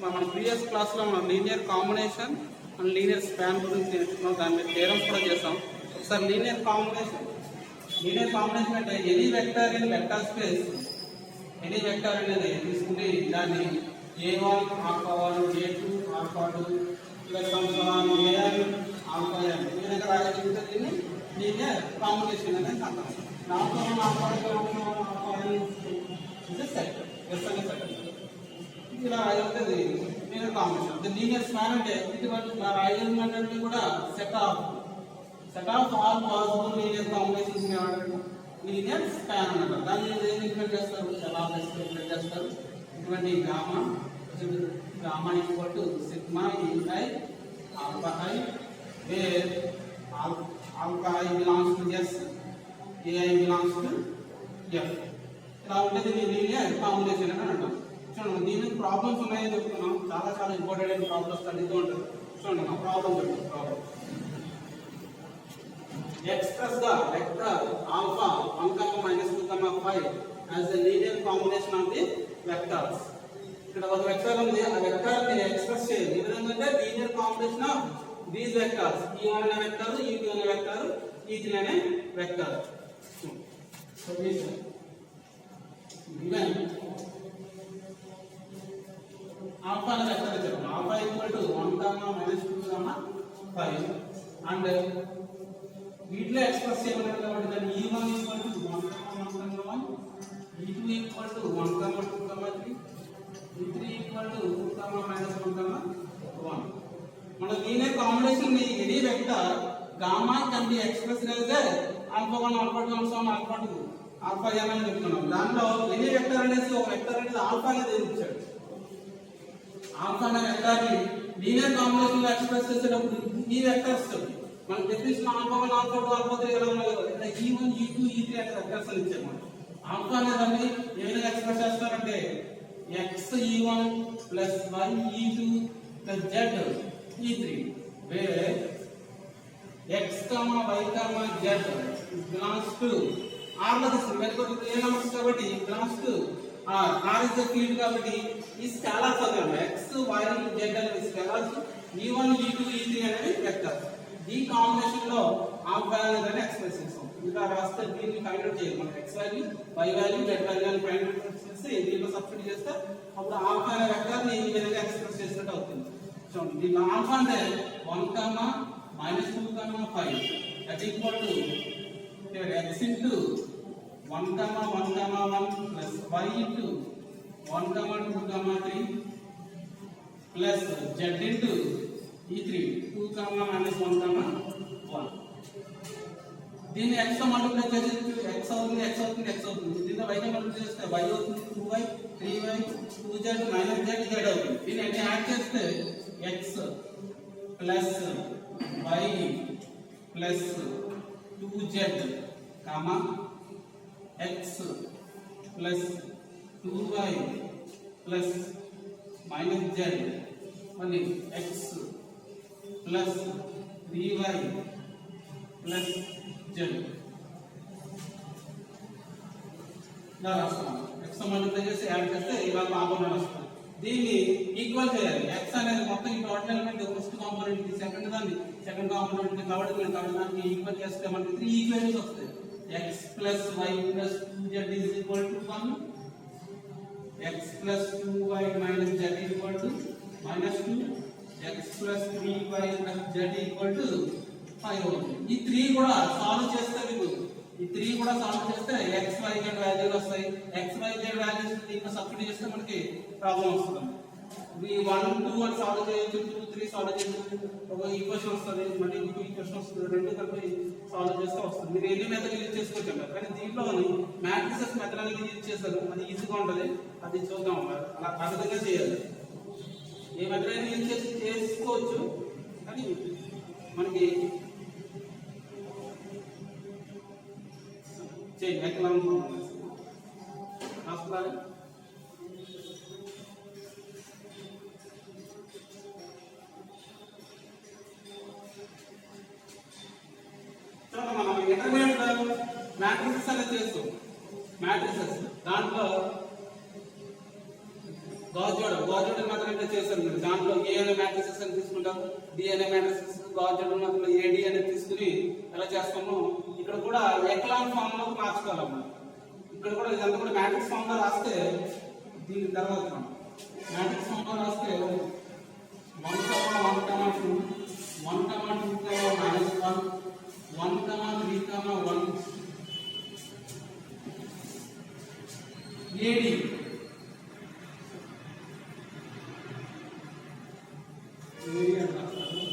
మన ప్రీవియస్ క్లాస్లో మనం linear combination and linear span గురించి నేర్చుకున్నాం. దాని మీద థియరమ్స్ కూడా చేసాం. ఒకసారి లీనియర్ కాంబినేషన్ అంటే any vector in vector space, any vector అనేది తీసుకుంటే దాన్ని A1 alpha 1 A2 alpha 2 plus AN alpha n ఈ విధంగా రాయగలిగితే దీన్ని లీనియర్ కాంబినేషన్ అనేది అంటాం. దాంట్లో మనం ఆల్ఫా సెట్ ఇలా రాయగలిగితే లీనియర్ కాంబినేషన్. లీనియర్ స్పాన్ అంటే ఇటువంటి రాయగలిగినటువంటి కూడా set of all possible linear combinations ఏమంటారు? లీనియర్ స్పాన్ అంటారు. దాన్ని ఏం ఇంప్లిమెంట్ చేస్తారు? సెట్ ఆఫ్ ఇంప్లిమెంట్ చేస్తారు. ఇటువంటి gamma equal to sigma i alpha i where alpha i belongs to s, ai belongs to f. ఇలా ఉంటుంది లీనియర్ కాంబినేషన్ అని అంటాం. చూడండి, దీనికి ప్రాబ్లమ్స్ ఉన్నాయని చెప్తున్నాం. చాలా ఇంపార్టెంట్ ప్రాబ్లమ్స్ అడుగుతూ ఉంటారు. చూడండి, మా problem express the vector alpha 1, -2, 5 as a linear combination of the vectors. ఇక్కడ ఒక వెక్టర్ ఉంది, ఆ వెక్టర్ ని ఎక్స్ప్రెస్ చేయాలి. ఈ విధంగా అంటే linear combination of these vectors, E1 అనే వెక్టర్, E2 అనే వెక్టర్, E3 అనే వెక్టర్. సో given alpha అనే వెక్టర్ ఇచ్చారు. alpha equal to 1, -2, 5 అండ్ వీటిలో ఎక్స్ప్రెస్ చేయమన్నారు కాబట్టి దాన్ని E1 equal to 1, 1, E2 equal to 1, 2, 3, E3 equal to 2, -1, 1. మన లీనియర్ కాంబినేషన్ ని any vector gamma can be expressed as alpha 1, alpha 2, alpha 2, alpha n అని చెప్తున్నాం. దాంట్లో ఎనీ వెక్టర్ అనేసి ఒక వెక్టర్ అనేది ఆల్ఫా అనేది ఇచ్చాడు. ఆల్ఫా అనే వెక్టర్ ని లీనియర్ కాంబినేషన్ లో ఎక్స్ప్రెస్ చేసేటప్పుడు ఈ వెక్టర్స్ మనకు డెఫినిషన్ ఆల్ఫా 1, ఆల్ఫా 2, ఆల్ఫా 3 ఎలా ఉన్నాయో ఇలా E1, E2, E3 అనే వెక్టర్స్ అని ఇచ్చారు. మనం ఆల్ఫా అనే దాన్ని ఏ విధంగా ఎక్స్ప్రెస్ చేస్తారంటే x E1 plus y E2 plus z E3 where x, y, z belongs to r లో తీసుకుంటాం. ఏ నంబర్స్ కాబట్టి belongs to r is the field కాబట్టి ఈ స్కేలార్స్ అన్నమాట. x, y, z అనే స్కేలార్స్, E1, E2, E3 అనేవి వెక్టర్స్. ఈ కాంబినేషన్ లో ఆల్ఫా అనేది ఎక్స్ప్రెస్ చేస్తాం. ఇలా రాస్తే దీన్ని ఫైండ్ అవుట్ చేయాలి. మనం x value, y value, z value అని ఫైండ్ అవుట్ చేస్తే దీంట్లో సబ్స్టిట్యూట్ చేస్తే అప్పుడు ఆల్ఫా అనే వెక్టర్ ని ఈ విధంగా ఎక్స్ప్రెస్ చేసినట్టు అవుతుంది. చూడండి, దీని ఆల్ఫా అంటే 1, -2, 5 that equal to x into 1, 1, 1 plus y into 1, 2, 3 plus z into E3 2, -1, 1. దీన్ని x తో మల్టిప్లై చేస్తే x అవుతుంది. దీంతో y తో మల్టిప్లై చేస్తే y అవుతుంది, 2y, 3y, 2z, -z అవుతుంది. దీన్ని యాడ్ చేస్తే x plus y plus 2z x plus 2y plus -z మళ్ళీ x plus 3y plus z ఇలా రాస్తాం. x మల్టిప్లై చేసి యాడ్ చేస్తే ఇలా కాంపోనెంట్ వస్తుంది. దీన్ని ఈక్వల్ చేయాలి. x అనేది మొత్తం ఈ టోటల్ ఎలిమెంట్ ఫస్ట్ కాంపోనెంట్ కి సెకండ్ కాంపోనెంట్ కి కాబట్టి దాన్ని ఈక్వల్ చేస్తే మనకి 3 ఈక్వేషన్స్ వస్తాయి. x plus y plus 2z is equal to 1, x plus 2y minus z equal to -2, x plus 3y plus z equal to 5 అవుతుంది. ఈ 3 కూడా సాల్వ్ చేస్తే x, y, z వాల్యూలు వస్తాయి. x, y, z వాల్యూస్ దీంట్లో substitute చేస్తే మనకి problem వస్తుంది. ఈ 1, 2 అని సాల్వ్ చేయొచ్చు, 2, 3 సాల్వ్ చేయొచ్చు. ఒక ఈక్వేషన్ వస్తుంది, మళ్ళీ ఇంకో ఈక్వేషన్ వస్తుంది. రెండు కలిపి సాల్వ్ చేస్తే వస్తుంది. మీరు ఎన్ని మెథడ్ యూజ్ చేసుకోవచ్చు. కానీ దీంట్లో మ్యాట్రిసెస్ మెథడ్ అనేది యూజ్ చేస్తారు. అది ఈజీగా ఉంటుంది. అది చూద్దాం. అలా ఆ విధంగా చేయాలి. ఏ మెథడ్ అయినా యూజ్ చేసి చేసుకోవచ్చు. కానీ మనకి రాసుకోవాలి. మనం ఇంటర్మీడియట్ మ్యాట్రిసెస్ అనేది చేస్తాం. మ్యాట్రిసెస్ దాంట్లో గాజోడ జార్జెట్ మెథడ్ అంటే చేశారు మీరు. దాంట్లో ఏ అనే మ్యాట్రిసెస్ అని తీసుకుంటాం, డి అనే మ్యాట్రిసెస్, జార్జెట్ మెథడ్లో ఏడి అనేది తీసుకుని ఎలా చేస్తామో ఇక్కడ కూడా ఎక్లాన్ ఫామ్ లో మార్చుకోవాలన్నమాట. ఇక్కడ కూడా ఇదంతా కూడా మ్యాట్రిక్స్ ఫామ్ లో రాస్తే దీని తర్వాత మ్యాట్రిక్స్ ఫామ్ లో రాస్తే 1, 1, 2, 1, 2, -1, 1, 3, 1 ఏడి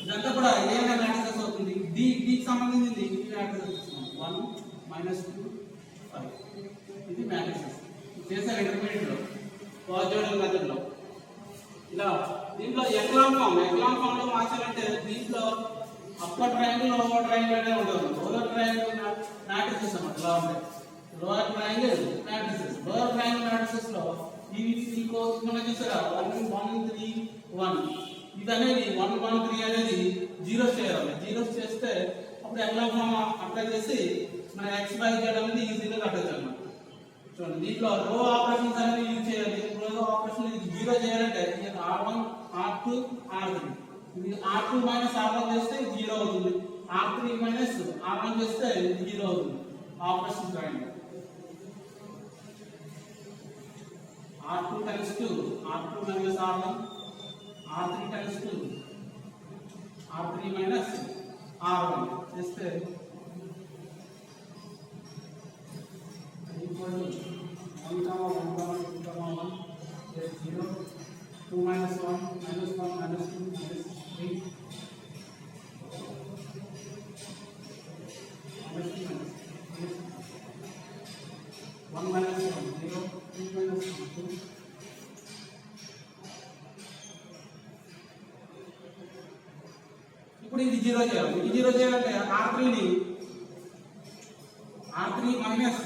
ఇదంతా కూడా ఏ అనే మ్యాట్రిసెస్ అవుతుంది. కి సంబంధించింది ఈ మ్యాట్రిసెస్ 1, -2, 5 ఇది మ్యాట్రిసెస్ చేశారు ఇంటర్మీడియట్ లో జార్జెట్ మెథడ్ లో. ఇలా దీంట్లో ఎక్లాన్ ఫామ్ లో మార్చాలంటే దీంట్లో అప్పర్ ట్రయాంగిల్ లోవర్ ట్రయాంగిల్ అనే ఉంటుంది. లోవర్ ట్రయాంగిల్ మ్యాట్రిసెస్ అన్నమాట ఇలా ఉంటాయి. Lower triangle matrices, lower triangle matrices లో ఇవి మనం చూసారా 1, 1, 3, 1 ఇది అనేది 1, 1, 3 అనేది జీరోస్ చేయాలి. జీరోస్ చేస్తే అప్పుడు ఎక్లాన్ ఫామ్ అప్లై చేసి మన x by z అనేది ఈజీగా కట్టొచ్చు అన్నమాట. చూడండి దీంట్లో రో ఆపరేషన్స్ అనేది యూజ్ చేయాలి. రో ఆపరేషన్ జీరో చేయాలంటే r1, r2, r3 ఇది r2 r1 చేస్తే జీరో అవుతుంది, r3 r1 చేస్తే జీరో అవుతుంది. ఆపరేషన్ రాయండి. r2 times 2 r2 r1, r3 times 2 r3 r1 చేస్తే equal to 1, 1, 2, 1 is 0, 2 -1, -1, -2, -3, -2, 1 -1, 0, 2 -1, 2. ఇప్పుడు ఇది జీరో చేయాలి. ఇది జీరో చేయాలంటే r3 మైనస్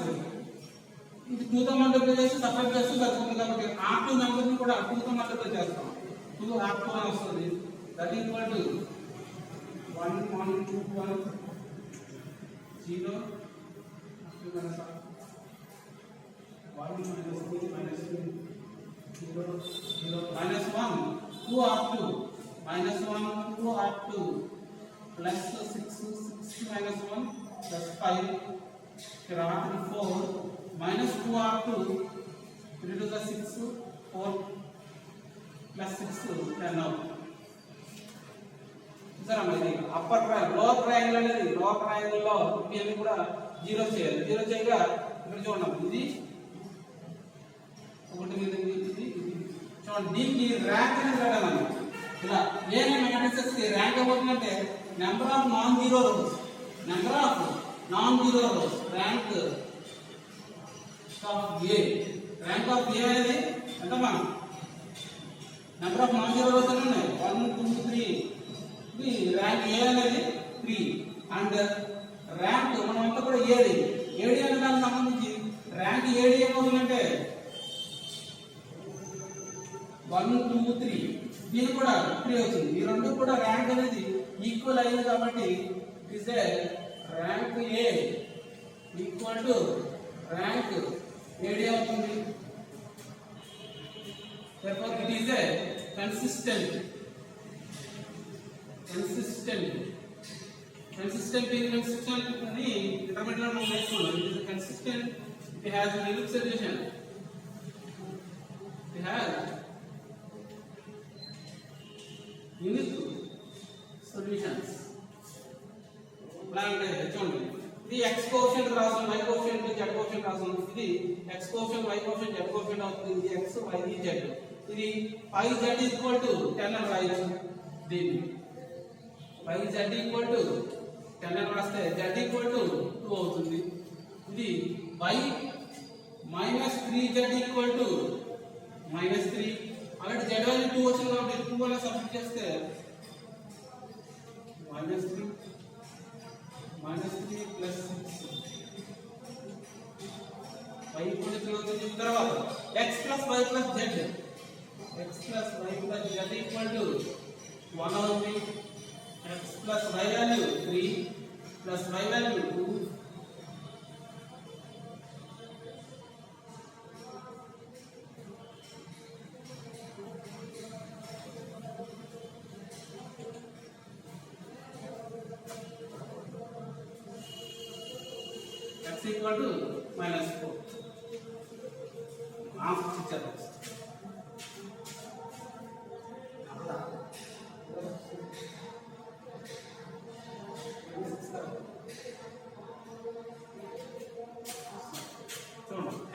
ఇది 2 తో మల్టిప్లై చేసి సపరేట్ చేస్తే సరిపోతుంది. కాబట్టి r2 నెంబర్ ని కూడా 2 తో మల్టిప్లై చేస్తాం. 2 r2 అని వస్తుంది. That equal to 1, 1, 2, 1 0 1 -3 -2 0 0 -1 2 r2 -1 2 r2 plus 6 -1 plus 5 here r3 4 minus 2 r2 3 to the 6 4 plus 6 10 out. సరే అమ్మా ఇది అప్పర్ ట్రయాంగిల్ లోవర్ ట్రయాంగిల్ అనేది లోవర్ ట్రయాంగిల్ లో ఇవన్నీ కూడా జీరో చేయాలి. జీరో చేయగా ఇక్కడ చూడండి ఇది ఒకటి మీద ఇది చూడండి దీనికి ర్యాంక్ అనేది పెట్టాలి. ఇలా ఏ మ్యాట్రిసెస్ కి ర్యాంక్ అవుతుందంటే number of non zero rows rank of A అనేది ఎంతమ్మా number of non zero rows అని ఉన్నాయి 1, 2, 3 ఇది ర్యాంక్ ఏ అనేది 3 అండ్ ర్యాంక్ మనం అంతా కూడా ఏడి అనే దానికి సంబంధించి ర్యాంక్ ఏడి ఏమవుతుందంటే 1, 2, 3 దీని కూడా 3 అవుతుంది. ఈ రెండు కూడా ర్యాంక్ అనేది ఈక్వల్ అయింది కాబట్టి it is a rank A equal to rank AD అవుతుంది. therefore it is a consistent అని ఇంటర్మీడియట్ లో మనం నేర్చుకున్నాం. it is a consistent, it has a unique solution, it has unique solutions. అంటే చూడండి ఇది x కోఎఫిషియంట్ రాసాం, y కోఎఫిషియంట్, z కోఎఫిషియంట్ రాసాం. ఇది x coefficient, y coefficient, z coefficient అవుతుంది. ఇది x, y, z. ఇది 5z ఈక్వల్ టు 10 అని రాయొచ్చు. దీన్ని 5z ఈక్వల్ టు 10 అని రాస్తే z ఈక్వల్ టు 2 అవుతుంది. ఇది y minus 3z equal to -3. అలాంటి z వాల్యూ 2 వచ్చింది కాబట్టి 2 అలా సబ్స్టిట్యూట్ చేస్తే -3 ప్లస్ 6 y ఈక్వల్ టు 3 అవుతుంది. తర్వాత x plus y plus z equal to 1 అవుతుంది. x plus y value 3 plus y value 2 y equal to -4 answer ఇచ్చారు.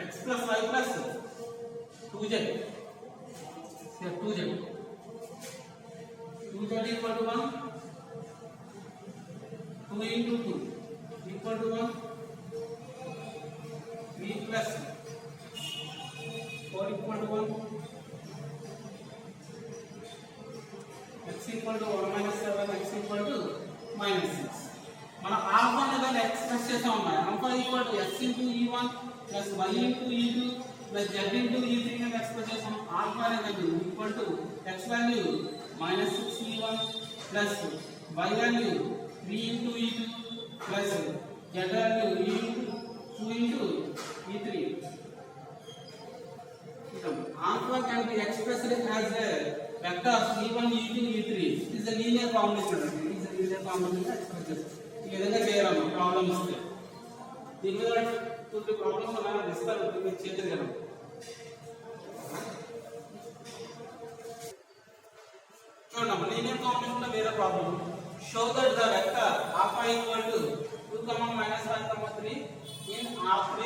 x plus y plus 2z. Here 2z equal to 1. 2 into 2 equal to 1. 3 plus 4 equal to 1. X equal to 1 minus 7. X equal to minus 6. మన alpha అనేది express చేసాం అన్నమాట. Alpha equal to x into e1 plus y into e2 plus z into e3 అని express చేసాం. Alpha అనేది equal to x value -6e1 plus y value 3 into e2 plus z value e into 2 into e3. Alpha can be expressed as a vectors e1, e2, e3. It is a linear combination. It is a linear combination expresses. ఈ విధంగా చేయాలమ్మా problem వస్తే. దీని మీద కొన్ని problems అలా ఇస్తారు మీరు చేయగలరు. చూడండి లీనియర్ కాంబినేషన్ లో వేరే problem. Show that the vector alpha equal to 2, -1, 3 in R3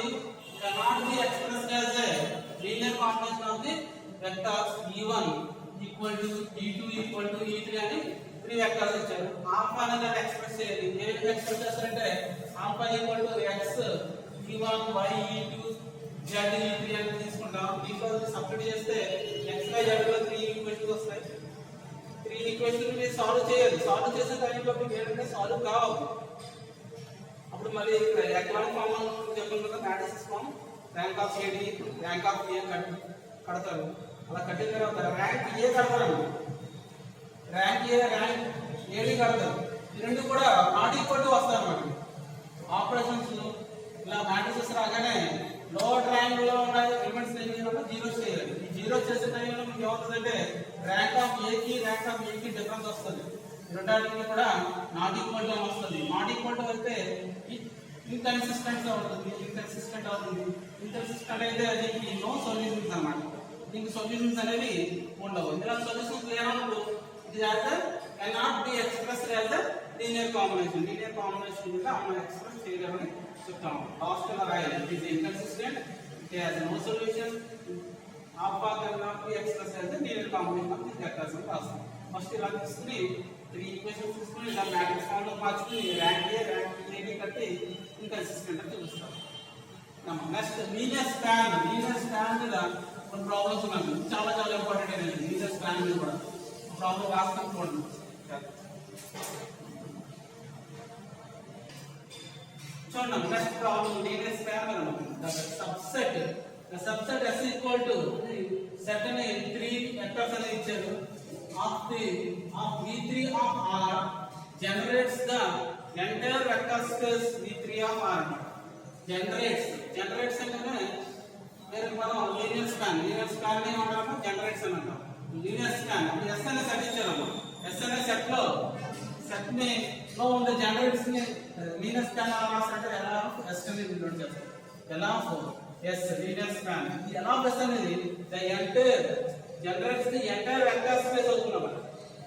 cannot be expressed as a linear combination of the vectors e1 equal to e2 equal to e3 అని 3 వెక్టర్స్ ఇచ్చారు. Alpha అనేది express చేయాలి. ఏ విధంగా express చేస్తారంటే alpha equal to x e1 y e2 z e3 అని తీసుకుంటాం. దీంట్లో substitute చేస్తే x y z లో 3 ఈక్వేషన్స్ వస్తాయి. 3 ఈక్వేషన్స్ ని సాల్వ్ చేయాలి. సాల్వ్ చేసే టైంలో మీకు ఏంటంటే సాల్వ్ కావాలి. అప్పుడు మళ్ళీ ఎకనామిక్ ఫార్మ్ చెప్పిన కదా matrix form rank of A D rank of A కడతారు. అలా కట్టిన తర్వాత ర్యాంక్ ఏ కడతారు. ర్యాంక్ ఏ ర్యాంక్ ఏడి కడతారు. ఈ రెండు కూడా నాట్ ఈక్వల్ టు వస్తాయి అన్నమాట. ఆపరేషన్స్ ఇలా మ్యాట్రిక్స్ రాగానే లోవర్ ర్యాంక్ లో ఉన్న ఎలిమెంట్స్ ఏం చేయాలంటే జీరో చేయాలి. ఈ జీరో చేసే టైంలో మీకు ఏమవుతుందంటే ర్యాంక్ ఆఫ్ ఏ కి డిఫరెన్స్ వస్తుంది. రెండాటికి కూడా నాట్ ఈక్వల్ టు వస్తుంది. నాట్ ఈక్వల్ టు అయితే ఇన్కన్సిస్టెంట్ అవుతుంది. ఇన్కన్సిస్టెంట్ అయితే దీనికి నో సొల్యూషన్స్ అన్నమాట. దీనికి సొల్యూషన్స్ అనేవి ఉండవు. ఇలా సొల్యూషన్స్ లేనప్పుడు ఇది cannot be expressed as a linear combination. Linear combination గా మనం ఎక్స్ప్రెస్ చేయలేమని చెప్తాం. లాస్ట్ లో రాయాలి. It is inconsistent. It has no solution. Alpha cannot be expressed as a linear combination of these vectors అని రాస్తాం. ఫస్ట్ ఇలా తీసుకుని 3 ఈక్వేషన్స్ తీసుకుని ఇలా మ్యాట్రిక్స్ ఫామ్ లో మార్చుకుని ర్యాంక్ ఏ ర్యాంక్ ఏడి కట్టి ఇన్కన్సిస్టెంట్ అని చూపిస్తాం. నెక్స్ట్ లీనియర్ స్పాన్ మీద కొన్ని ప్రాబ్లమ్స్ ఉన్నాయి. చాలా ఇంపార్టెంట్ అనేది లీనియర్ స్పాన్ మీద కూడా ప్రాబ్లం రాస్తాం చూడండి. చూడండి నెక్స్ట్ ప్రాబ్లం లీనియర్ స్పాన్ మీద the subset S equal to set అని 3 వెక్టర్స్ అనేది ఇచ్చారు. of V3 of R generates the entire vector space V3 of R. generates అంటే దీనికి మనం లీనియర్ స్పాన్ ని ఏమంటాము జనరేట్స్ అని అంటాం. లీనియర్ స్పాన్ అంటే S అనే సెట్ ఇచ్చారమ్మా. S అనే సెట్ లో ఉండే జనరేట్స్ ని లీనియర్ స్పాన్ ఎలా రాస్తారంటే ఎలా S ని డినోట్ చేస్తారు. ఎలా S లీనియర్ స్పాన్. ఈ ఎలా S అనేది the entire generates the entire vector space అవుతున్నమాట.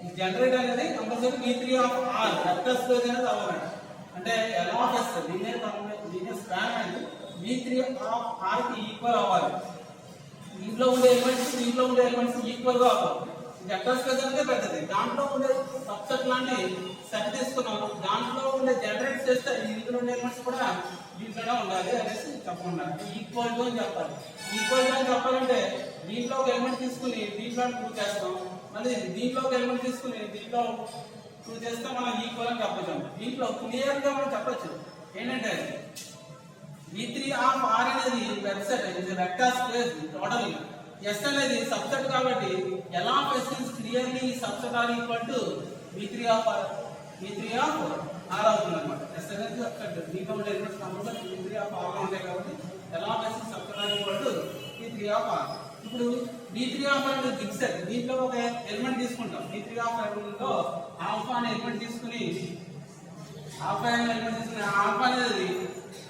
ఈ జనరేట్ అనేది compulsory V3 of R vector space అనేది అవ్వాలి. అంటే ఎలా S లీనియర్ స్పాన్ అనేది V3 ఆఫ్ R కి ఈక్వల్ అవ్వాలి. దీంట్లో ఉండే ఎలిమెంట్స్ ఈక్వల్ గా అవ్వాలి. వెక్టర్ స్పేస్ అంటే పెద్దది. దాంట్లో ఉండే సబ్సెట్ లాంటి సెట్ తీసుకున్నాం. దాంట్లో ఉండే జనరేట్ చేస్తే ఇందులో ఉండే ఎలిమెంట్స్ కూడా దీంట్లోనే ఉండాలి అనేసి చెప్పకుండా ఈక్వల్ టు అని చెప్పాలి. ఈక్వల్ టు అని చెప్పాలంటే దీంట్లో ఒక ఎలిమెంట్ తీసుకుని దీంట్లో ప్రూవ్ చేస్తాం. మళ్ళీ దీంట్లో ఒక ఎలిమెంట్ తీసుకుని దీంట్లో ప్రూవ్ చేస్తే మనం ఈక్వల్ అని చెప్పచ్చు. దీంట్లో క్లియర్ గా మనం చెప్పచ్చు ఏంటంటే V3 ఆఫ్ R అనేది వెక్టర్ ఇది వెక్టర్ స్పేస్ టోటల్. S అనేది సబ్సెట్ కాబట్టి L of S is clearly subset or equal to V3 of R అవుతుంది అన్నమాట. S అనేది సబ్సెట్. దీంట్లో ఉండే elements compulsory V3 of R లో ఉంటాయి కాబట్టి L of S is subset or equal to V3 of R. ఇప్పుడు V3 ఆఫ్ R అనేది ఫిక్స్డ్. దీంట్లో ఒక ఎలిమెంట్ తీసుకుంటాం. V3 ఆఫ్ R లో ఆల్ఫా అనే ఎలిమెంట్ తీసుకుని ఆల్ఫా అనేది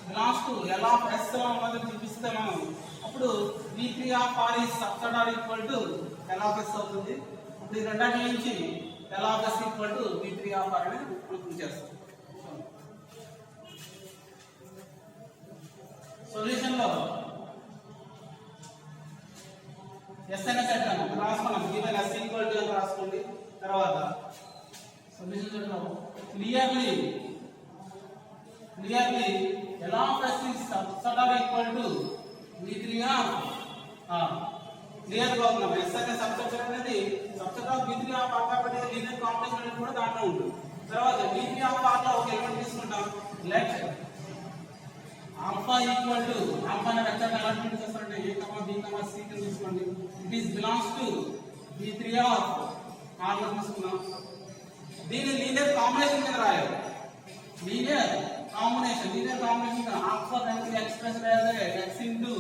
belongs to L of S ఉన్నది చూపిస్తే మనం అప్పుడు V3 of R is subset or equal to L of S అవుతుంది. ఇప్పుడు ఈ రెండింటి నుంచి L of S equal to V3 of R అని మనం చేస్తాం. సొల్యూషన్ లో S అనే సెట్ రాసుకున్నాం. given S equal to అని రాసుకోండి. తర్వాత సొల్యూషన్ లో clearly L of S is subset or equal to V3 of R. Clear గా ఉన్నాం. S అనే సబ్సెట్ అనేది subset of V3 of R కాబట్టి లీనియర్ కాంబినేషన్ అనేది కూడా దాంట్లో ఉంటుంది. తర్వాత V3 of R లో ఒక ఎలిమెంట్ తీసుకుంటాం. Let alpha equal to alpha అనే వెక్టర్ ఎలా ప్రింట్ చేస్తారంటే A, B, C ని తీసుకోండి. It is belongs to V3 of R లో తీసుకున్నాం. దీని లీనియర్ కాంబినేషన్ కింద రాయాలి. లీనియర్ కాంబినేషన్ ఆల్ఫా దానికి express as x into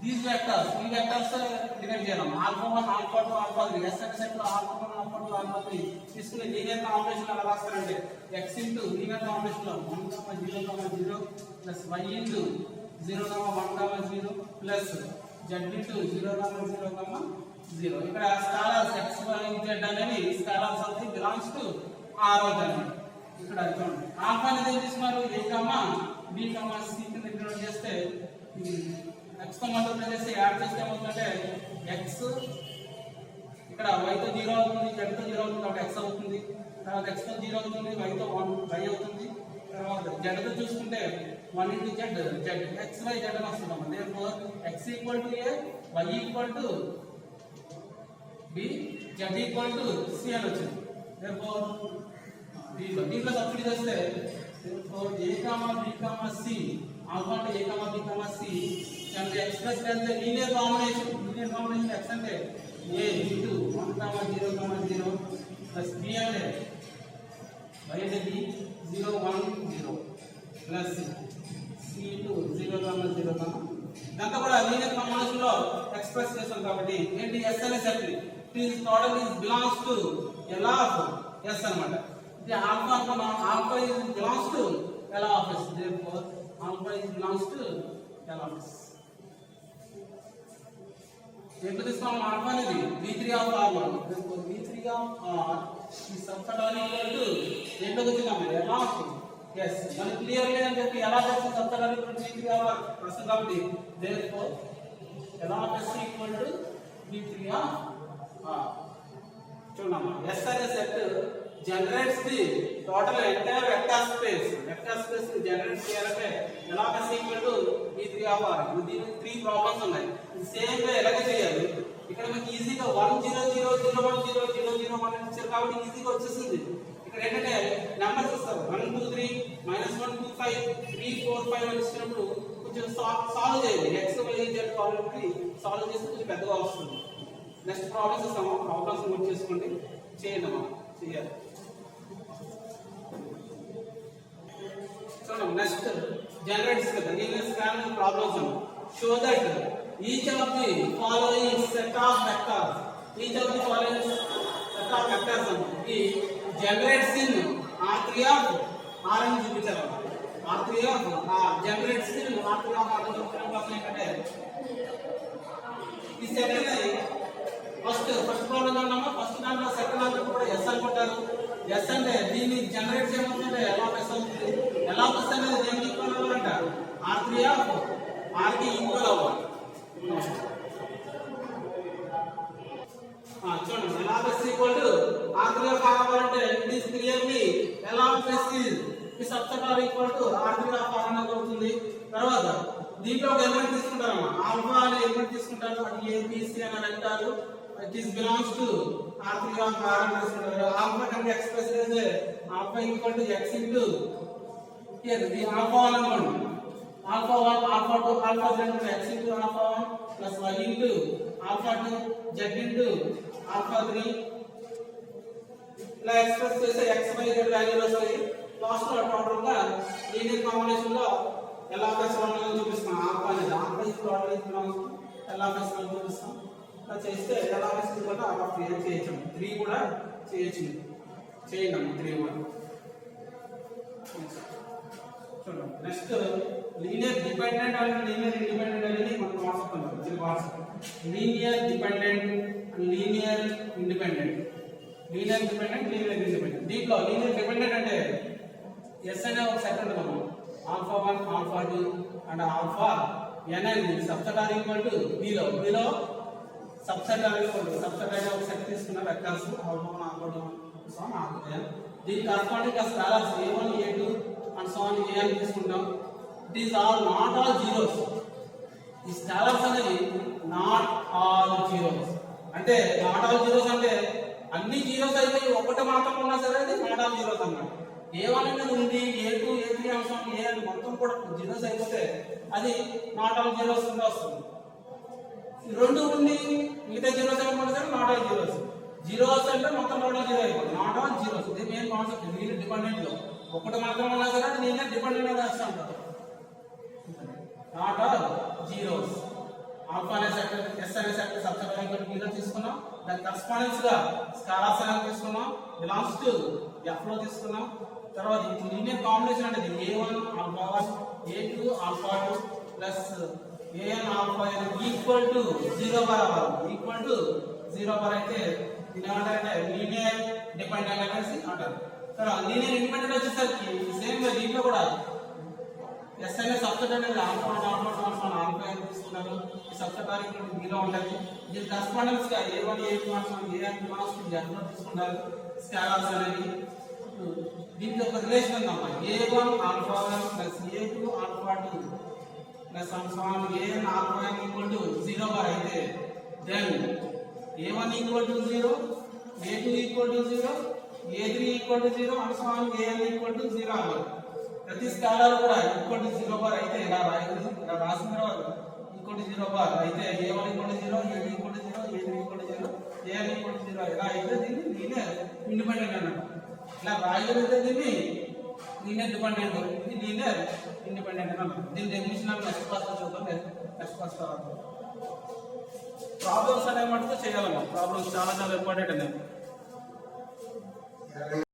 these vectors. ఈ వెక్టర్స్ డివైడ్ చేయాలి. ఆల్ఫా 1 ఆల్ఫా 2 ఆల్ఫా 3 S అనే సెట్ లో ఆల్ఫా 1 ఆల్ఫా 2 ఆల్ఫా 3 తీసుకుని లీనియర్ కాంబినేషన్ ఎలా రాస్తారంటే x into లీనియర్ కాంబినేషన్ లో 1, 0, 0 plus y into 0, 1, 0 plus z into 0, 0, 0. ఇక్కడ scholars x, y, z అనేవి scholars అవుతాయి. బిలాంగ్స్ టు R అవుతాయి. ఇక్కడ చూడండి ఆల్ఫా అనేది ఏం తీసుకున్నారు A, B, C కింద ఇంక్లూడ్ చేస్తే x తో మల్టిప్లై చేసి యాడ్ చేస్తే ఏమవుతుందంటే x ఇక్కడ y తో 0 అవుతుంది, z తో 0 అవుతుంది కాబట్టి x అవుతుంది. తర్వాత x తో 0 అవుతుంది, y తో 1 y అవుతుంది. తర్వాత z తో చూసుకుంటే 1 into z x y z అని వస్తుంది. therefore x equal to A, y equal to B, z equal to C అని వచ్చింది. therefore దీంట్లో సబ్స్టిట్యూట్ చేస్తే therefore A, B, C alpha అంటే A, B, C can be expressed as a linear combination x అంటే A into 1, 0, 0 plus B అంటే y అంటే B 0, 1, 0 plus C into 0, 0 ఇదంతా కూడా లీనియర్ కాంబినేషన్ లో ఎక్స్ప్రెస్ చేస్తాం కాబట్టి ఏంటి S అనే set it total is belongs to L of S అన్నమాట. ఇది ఆల్ఫా అనుకున్నాం. Alpha is belongs to L of S. therefore alpha is belongs to L of S. ఏంటి తీసుకున్నాం ఆల్ఫా అనేది V3 of R లో. therefore V3 of R is subset or equal to ఏంటో వచ్చిందాం L of S. మనం clearly అని చెప్పి ఎలా చేస్తాం subset or equal to V3 of R వస్తుంది కాబట్టి therefore L of S equal to V3 of R. చూడమ్మా S అనే set generates the total entire vector space ని జనరేట్ చేయాలంటే L of S equal to V3 of R. దీనికి 3 problems ఉన్నాయి. Same గా ఎలాగ చేయాలి ఇక్కడ మనకి ఈజీగా 1 0 0 0 1 0 0 0 1 అని ఇచ్చారు కాబట్టి ఈజీగా వచ్చేసింది. ఇక్కడ ఏంటంటే నెంబర్స్ ఇస్తారు 1 2 3 -1 2 5 3 4 5 అని ఇచ్చినప్పుడు కొంచెం సాల్వ్ చేయాలి. x y z ప్రాబ్లమ్ కి సాల్వ్ చేస్తే కొంచెం పెద్దగా వస్తుంది. నెక్స్ట్ ప్రాబ్లమ్స్ ఇస్తాము. ప్రాబ్లమ్స్ నోట్ చేసుకోండి, చేయండి అమ్మా, చేయాలి. చూడండి నెక్స్ట్ జనరేట్స్ కదా లీనియర్ స్కాలర్ ప్రాబ్లమ్స్ అన్న show that each of the following set of vectors అన్న ఈ generates in R3 of R అని చూపించారు. R3 of R generates in R3 of R అని చూపించడం ఏంటంటే ఈ సెట్ అనేది ఫస్ట్ ప్రాబ్లం చూడమ్మా. ఫస్ట్ దాంట్లో సెకండ్ దాంట్లో కూడా S అనుకుంటారు. S అంటే దీన్ని జనరేట్ చేయమంటే L of S అవుతుంది. L of S అనేది దేనికి ఈక్వల్ అవ్వాలంట R3 of R కి ఈక్వల్ అవ్వాలి. చూడండి L of S equal to R3 of R అవ్వాలంటే it is clearly L of S is subset or equal to R3 of R అనేది అవుతుంది. తర్వాత దీంట్లో ఒక ఎలిమెంట్ తీసుకుంటారమ్మా. ఆల్ఫా అనే ఎలిమెంట్ తీసుకుంటారు. అది A, B, C అని అంటారు. it is belongs to R3 of R అని తీసుకుంటారు. Alpha can be expressed as alpha equal to x into here the alpha 1 అనుకోండి. alpha 1 alpha 2 alpha z into x into alpha 1 plus y into alpha 2 z into alpha 3 ఇలా express చేస్తే x y z వాల్యూలు వస్తాయి. Last లో total గా linear combination లో L of S అని చూపిస్తాం. Alpha అనేది alpha is total is belongs to L of S అని చూపిస్తాం. అలా చేస్తే L of S కూడా R of 3 చేయొచ్చు. 3 కూడా చేయొచ్చు. చేయండి 3 కూడా చూడండి. Next linear dependent and linear independent అనేది మన కాన్సెప్ట్ ఉంది. ఇది concept. Linear dependent and linear independent. Linear dependent, linear independent. దీంట్లో లీనియర్ డిపెండెంట్ అంటే ఎస్ అనే ఒక సెట్ ఉంటుంది. Alpha 1, alpha 2 and alpha n అనేది subset or equal to below subset or equal to subset అనే ఒక సెట్ తీసుకున్న vectors alpha 1, alpha 2 so on alpha n. దీని కరెస్పాండింగ్ గా scalars a1, a2 and so on an తీసుకుంటాం. It is all not all zeros. ఈ scalers అనేది not all zeros. అంటే not all zeros అంటే అన్ని జీరోస్ అయితే ఒకటి మాత్రం ఉన్నా సరే అది నాట్ ఆల్ జీరోస్ అన్నమాట. a1 అనేది ఉంది, a2, a3 and so on an మొత్తం కూడా జీరోస్ అయిపోతే అది నాట్ ఆల్ జీరోస్ కింద వస్తుంది. రెండు ఉండి మిగతా జీరోస్ అయిపోతే సరే నాట్ ఆల్ జీరోస్. జీరోస్ అంటే మొత్తం టోటల్ జీరో అయిపోతుంది. Not all zeros. ఇది మెయిన్ కాన్సెప్ట్. లీనియర్ డిపెండెంట్ లో ఒకటి మాత్రం ఉన్నా సరే అది లీనియర్ డిపెండెంట్ అని రాస్తూ ఉంటారు. Not all zeros. ఆల్ఫా అనే సెట్, ఎస్ అనే set subset equal to below తీసుకున్నాం. దాని కరెస్పాండెన్స్ గా స్కేలర్స్ అనేది తీసుకున్నాం. బిలాంగ్స్ టు f లో తీసుకున్నాం. తర్వాత ఈ లీనియర్ కాంబినేషన్ అనేది a1 alpha 1, a2 alpha 2 plus an alpha n equal to 0 bar అవ్వాలి. ఈక్వల్ టు 0 బార్ అయితే దీని ఏమంటారంటే లీనియర్ డిపెండెంట్ అనేసి అంటారు. తర్వాత లీనియర్ ఇండిపెండెంట్ వచ్చేసరికి సేమ్ గా దీంట్లో కూడా ఎస్ అనే సబ్సెట్ అనేది ఆల్ఫా 1, ఆల్ఫా 2 ఆల్ఫా n తీసుకున్నారు. ఈ subset or equal to below ఉంటుంది. దీని కరెస్పాండెన్స్ గా a1, a2 alpha an belongs to f లో తీసుకుంటారు స్కేలర్స్ అనేది. దీంట్లో ఒక రిలేషన్ ఉందమ్మా. a1 alpha 1 plus a2 alpha 2 plus an alpha n equal to 0 bar అయితే then a1 equal to 0, a2 equal to 0, a3 equal to 0 and an equal to 0 అవ్వాలి. ప్రతి scalar కూడా ఈక్వల్ టు 0 బార్ అయితే ఇలా రాయాలి. ఇలా రాసిన తర్వాత ఈక్వల్ టు 0 బార్ అయితే a1 equal to 0, a2 equal to 0, a3 equal to 0, an equal to 0 ఇలా అయితే దీన్ని లీనియర్ ఇండిపెండెంట్ అన్నమాట. ఇలా రాయగలిగితే దీన్ని లీనియర్ డిపెండెంట్, ఇది లీనియర్ ఇండిపెండెంట్ అన్నమాట. దీని డెఫినిషన్ నెక్స్ట్ క్లాస్ లో చూద్దాం. నెక్స్ట్ క్లాస్ తర్వాత ప్రాబ్లమ్స్ అనే మటుకు చేయాలమ్మా. ప్రాబ్లమ్స్ చాలా చాలా ఇంపార్టెంట్ అనేది.